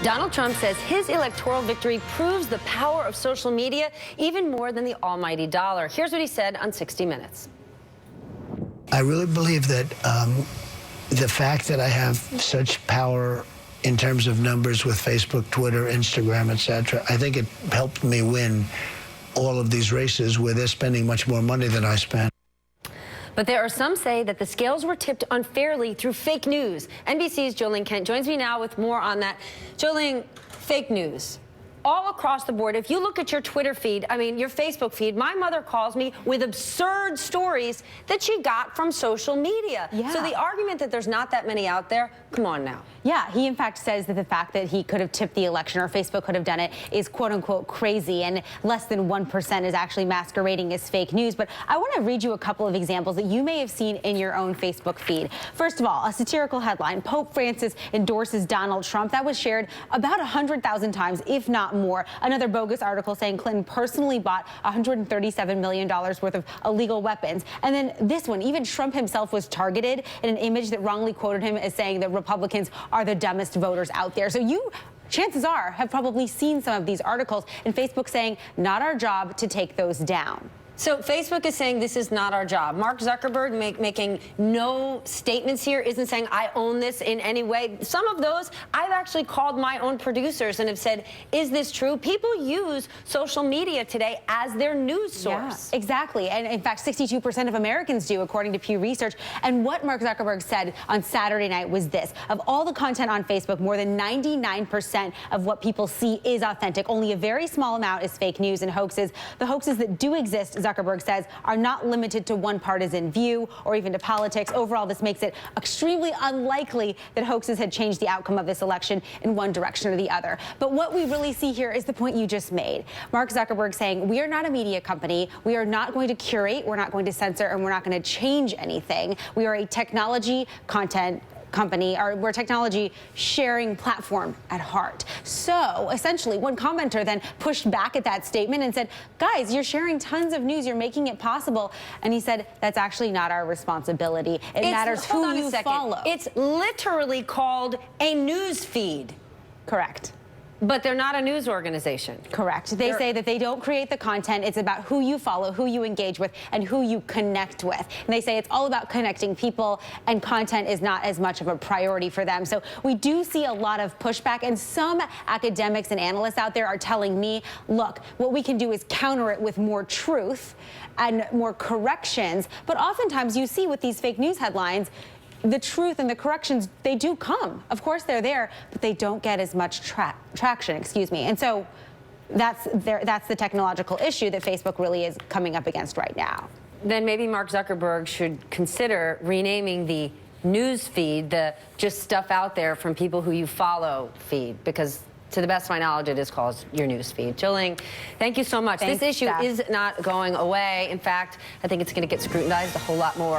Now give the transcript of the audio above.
Donald Trump says his electoral victory proves the power of social media even more than the almighty dollar. Here's what he said on 60 Minutes. I really believe that the fact that I have such power in terms of numbers with Facebook, Twitter, Instagram, etc., I think it helped me win all of these races where they're spending much more money than I spend. But there are some say that the scales were tipped unfairly through fake news. NBC's Ling joins me now with more on that. Ling, fake news. All across the board, if you look at your Twitter feed, I mean, your Facebook feed, my mother calls me with absurd stories that she got from social media. Yeah. So the argument that there's not that many out there, come on now. Yeah, he in fact says that the fact that he could have tipped the election or Facebook could have done it is quote unquote crazy, and less than 1% is actually masquerading as fake news. But I want to read you a couple of examples that you may have seen in your own Facebook feed. First of all, a satirical headline, Pope Francis endorses Donald Trump. That was shared about 100,000 times, if not more. Another bogus article saying Clinton personally bought $137 million worth of illegal weapons. And then this one, even Trump himself was targeted in an image that wrongly quoted him as saying that Republicans are the dumbest voters out there. So you, chances are, have probably seen some of these articles, and Facebook saying, not our job to take those down. So Facebook is saying this is not our job. Mark Zuckerberg making no statements here, isn't saying I own this in any way. Some of those I've actually called my own producers and have said, is this true? People use social media today as their news source. Yeah, exactly. And in fact, 62% of Americans do, according to Pew Research. And what Mark Zuckerberg said on Saturday night was this: of all the content on Facebook, more than 99% of what people see is authentic. Only a very small amount is fake news and hoaxes. The hoaxes that do exist, Zuckerberg says, are not limited to one partisan view or even to politics. Overall, this makes it extremely unlikely that hoaxes had changed the outcome of this election in one direction or the other. But what we really see here is the point you just made. Mark Zuckerberg saying, we are not a media company. We are not going to curate. We're not going to censor, and we're not going to change anything. We are a technology content company, or we're a technology sharing platform at heart. So essentially, one commenter then pushed back at that statement and said, guys, you're sharing tons of news, you're making it possible. And he said, that's actually not our responsibility. It matters who you follow. It's literally called a news feed. Correct. But they're not a news organization. Correct. They say that they don't create the content. It's about who you follow, who you engage with, and who you connect with. And they say it's all about connecting people, and content is not as much of a priority for them. So we do see a lot of pushback, and some academics and analysts out there are telling me, look, what we can do is counter it with more truth and more corrections. But oftentimes you see with these fake news headlines, the truth and the corrections, they do come. Of course they're there, but they don't get as much traction, excuse me. And so that's the technological issue that Facebook really is coming up against right now. Then maybe Mark Zuckerberg should consider renaming the news feed, the just stuff out there from people who you follow feed, because to the best of my knowledge, it is called your news feed. Ling, thank you so much. Thanks, this issue Steph. is not going away. In fact, I think it's going to get scrutinized a whole lot more.